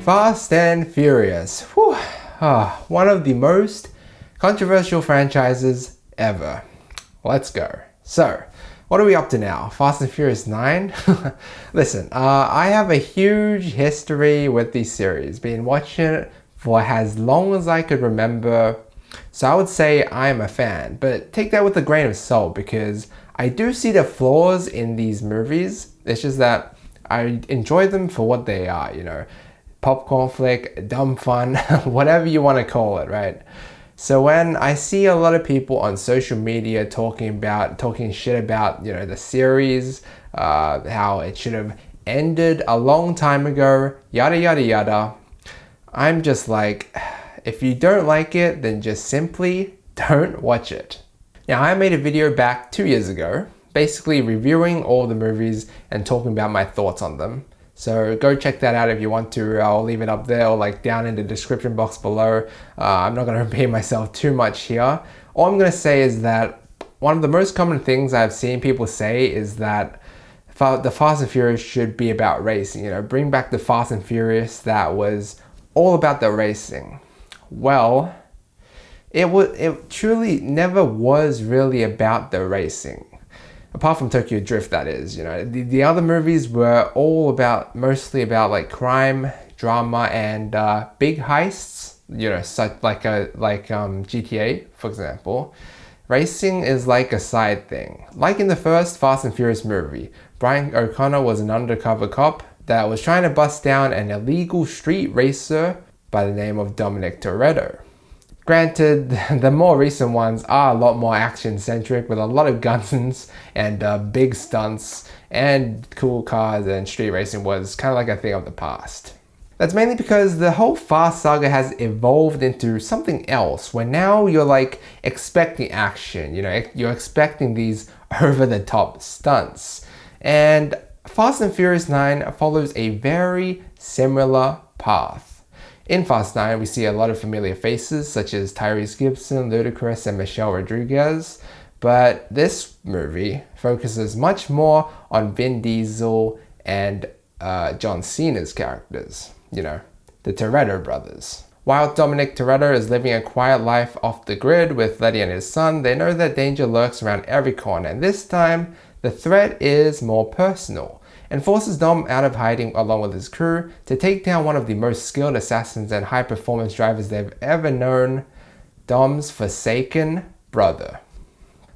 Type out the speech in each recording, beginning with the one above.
Fast and Furious. Whew. One of the most controversial franchises ever. Let's go. So, what are we up to now? Fast and Furious 9? Listen, I have a huge history with this series. Been watching it for as long as I could remember. So I would say I'm a fan, but take that with a grain of salt because I do see the flaws in these movies. It's just that I enjoy them for what they are, you know. Popcorn flick, dumb fun, whatever you want to call it, right? So when I see a lot of people on social media talking shit about, you know, the series, how it should have ended a long time ago, yada yada yada, I'm just like, if you don't like it, then just simply don't watch it. Now, I made a video back 2 years ago, basically reviewing all the movies and talking about my thoughts on them. So go check that out if you want to. I'll leave it up there or like down in the description box below. I'm not going to repeat myself too much here. All I'm going to say is that one of the most common things I've seen people say is that the Fast and Furious should be about racing. You know, bring back the Fast and Furious that was all about the racing. Well, it truly never was really about the racing. Apart from Tokyo Drift, that is, you know, the other movies were all mostly about like crime, drama, and big heists. You know, such like GTA, for example. Racing is like a side thing. Like in the first Fast and Furious movie, Brian O'Connor was an undercover cop that was trying to bust down an illegal street racer by the name of Dominic Toretto. Granted, the more recent ones are a lot more action-centric with a lot of guns and big stunts and cool cars, and street racing was kind of like a thing of the past. That's mainly because the whole Fast saga has evolved into something else where now you're like expecting action, you know, you're expecting these over-the-top stunts. And Fast and Furious 9 follows a very similar path. In Fast 9, we see a lot of familiar faces such as Tyrese Gibson, Ludacris, and Michelle Rodriguez, but this movie focuses much more on Vin Diesel and John Cena's characters, you know, the Toretto brothers. While Dominic Toretto is living a quiet life off the grid with Letty and his son, they know that danger lurks around every corner, and this time, the threat is more personal, and forces Dom out of hiding along with his crew to take down one of the most skilled assassins and high-performance drivers they've ever known, Dom's forsaken brother.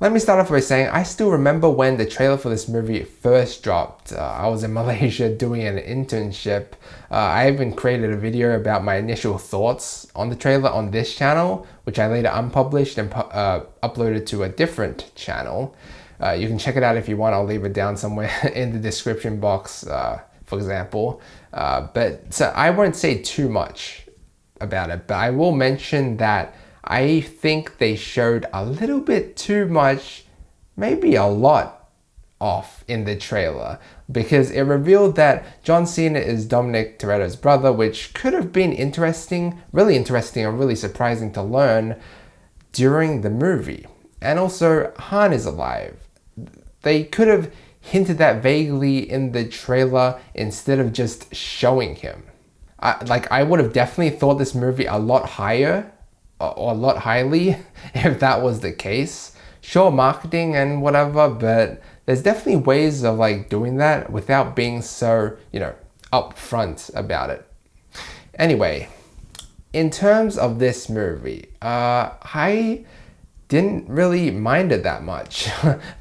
Let me start off by saying I still remember when the trailer for this movie first dropped. I was in Malaysia doing an internship. I even created a video about my initial thoughts on the trailer on this channel, which I later unpublished and uploaded to a different channel. You can check it out if you want. I'll leave it down somewhere in the description box, for example. So I won't say too much about it, but I will mention that I think they showed a little bit too much, maybe a lot off in the trailer, because it revealed that John Cena is Dominic Toretto's brother, which could have been really interesting and really surprising to learn during the movie. And also, Han is alive. They could have hinted that vaguely in the trailer instead of just showing him. I would have definitely thought this movie a lot higher or a lot highly if that was the case. Sure, marketing and whatever, but there's definitely ways of like doing that without being so, you know, upfront about it. Anyway, in terms of this movie, I didn't really mind it that much.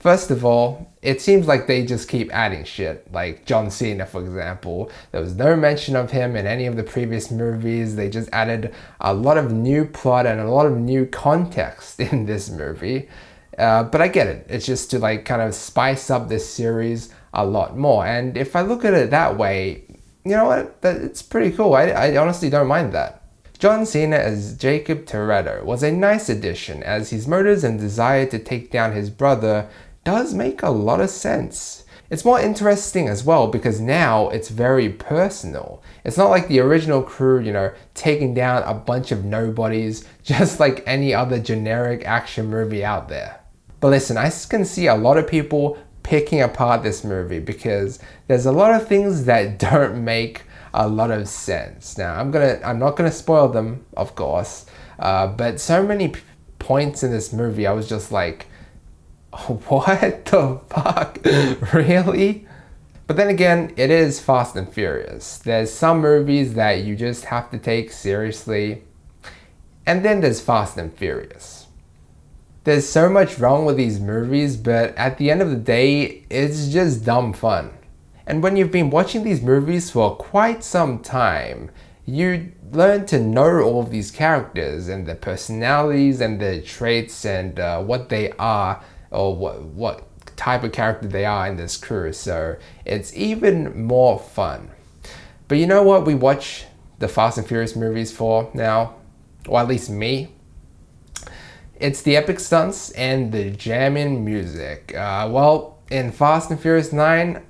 First of all, it seems like they just keep adding shit, like John Cena, for example. There was no mention of him in any of the previous movies. They just added a lot of new plot and a lot of new context in this movie. But I get it. It's just to like kind of spice up this series a lot more. And if I look at it that way, you know what? It's pretty cool. I honestly don't mind that. John Cena as Jacob Toretto was a nice addition, as his motives and desire to take down his brother does make a lot of sense. It's more interesting as well because now it's very personal. It's not like the original crew, you know, taking down a bunch of nobodies just like any other generic action movie out there. But listen, I can see a lot of people picking apart this movie because there's a lot of things that don't make a lot of sense. Now, I'm not gonna spoil them, of course, but so many points in this movie, I was just like, what the fuck? Really? But then again, it is Fast and Furious. There's some movies that you just have to take seriously, and then there's Fast and Furious. There's so much wrong with these movies, but at the end of the day, it's just dumb fun. And when you've been watching these movies for quite some time, you learn to know all of these characters and their personalities and their traits and what they are, or what type of character they are in this crew. So it's even more fun. But you know what we watch the Fast and Furious movies for now? Or at least me. It's the epic stunts and the jamming music. Well, in Fast and Furious 9,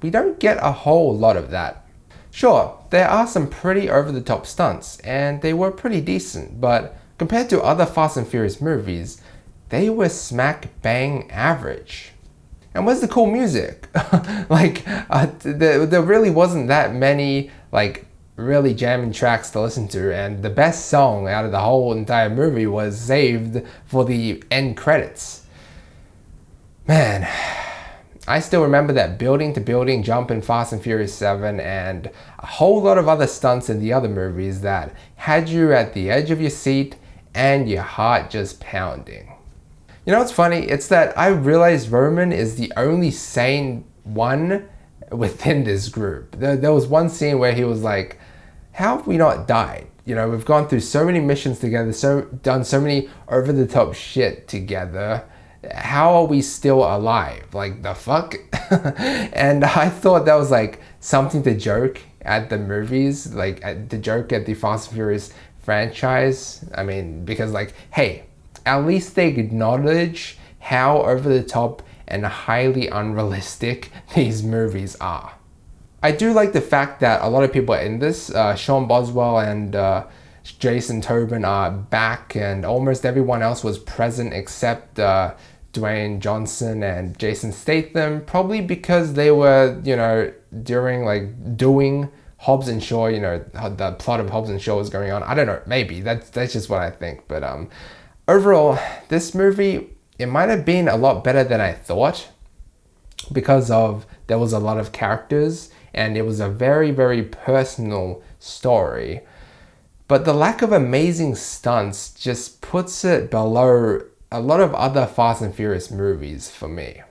we don't get a whole lot of that. Sure, there are some pretty over-the-top stunts, and they were pretty decent, but compared to other Fast and Furious movies, they were smack bang average. And where's the cool music? There really wasn't that many really jamming tracks to listen to, and the best song out of the whole entire movie was saved for the end credits. Man, I still remember that building to building jump in Fast and Furious 7 and a whole lot of other stunts in the other movies that had you at the edge of your seat and your heart just pounding. You know what's funny? It's that I realized Roman is the only sane one within this group. There was one scene where he was like, how have we not died? You know, we've gone through so many missions together, done so many over-the-top shit together. How are we still alive? Like, the fuck? And I thought that was like something to joke at the movies, to joke at the Fast and Furious franchise. I mean, because hey, at least they acknowledge how over the top and highly unrealistic these movies are. I do like the fact that a lot of people in this, Sean Boswell and Jason Tobin are back, and almost everyone else was present except Dwayne Johnson and Jason Statham, probably because they were, during doing Hobbs and Shaw, the plot of Hobbs and Shaw was going on. I don't know, maybe, that's just what I think. But overall, this movie, it might have been a lot better than I thought because there was a lot of characters and it was a very, very personal story. But the lack of amazing stunts just puts it below a lot of other Fast and Furious movies for me.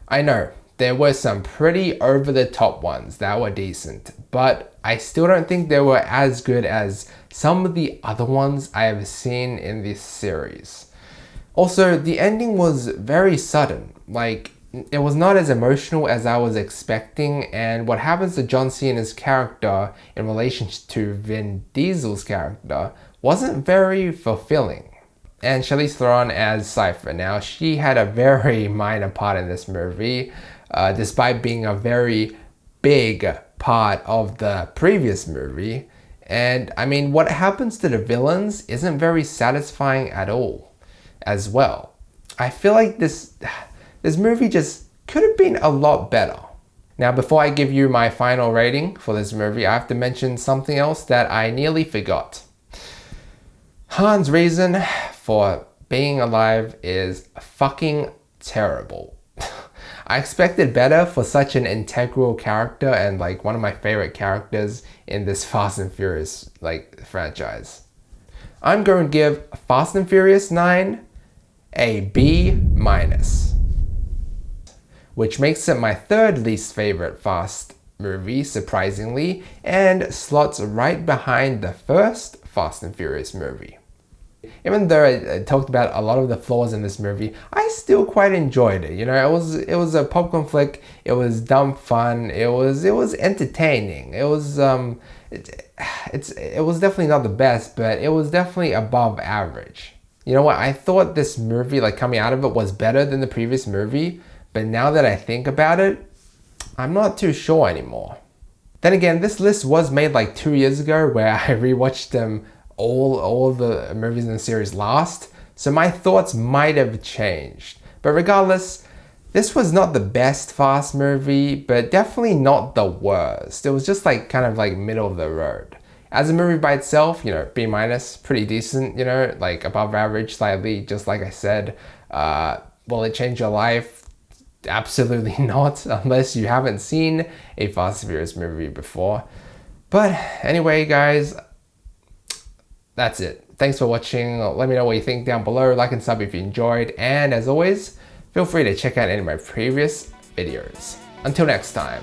I know, there were some pretty over-the-top ones that were decent, but I still don't think they were as good as some of the other ones I have seen in this series. Also, the ending was very sudden. It was not as emotional as I was expecting, and what happens to John Cena's character in relation to Vin Diesel's character wasn't very fulfilling. And Charlize Theron as Cypher. Now, she had a very minor part in this movie, despite being a very big part of the previous movie. And I mean, what happens to the villains isn't very satisfying at all as well. I feel like this movie just could have been a lot better. Now, before I give you my final rating for this movie, I have to mention something else that I nearly forgot. Han's reason for being alive is fucking terrible. I expected better for such an integral character and one of my favorite characters in this Fast and Furious franchise. I'm going to give Fast and Furious 9 a B-, which makes it my third least favorite Fast movie, surprisingly, and slots right behind the first Fast and Furious movie. Even though I talked about a lot of the flaws in this movie, I still quite enjoyed it. It was a popcorn flick. It was dumb fun. It was entertaining. It was definitely not the best, but it was definitely above average. You know what? I thought this movie, coming out of it, was better than the previous movie, but now that I think about it, I'm not too sure anymore. Then again, this list was made 2 years ago, where I rewatched them all the movies in the series last, so my thoughts might have changed. But regardless, This was not the best Fast movie, but definitely not the worst. It was just like kind of like middle of the road. As a movie by itself, you know, B minus, pretty decent, you know, like above average slightly, just like I said. Will it change your life? Absolutely not, unless you haven't seen a Fast and Furious movie before. But anyway, guys, that's it. Thanks for watching. Let me know what you think down below. Like and sub if you enjoyed. And as always, feel free to check out any of my previous videos. Until next time.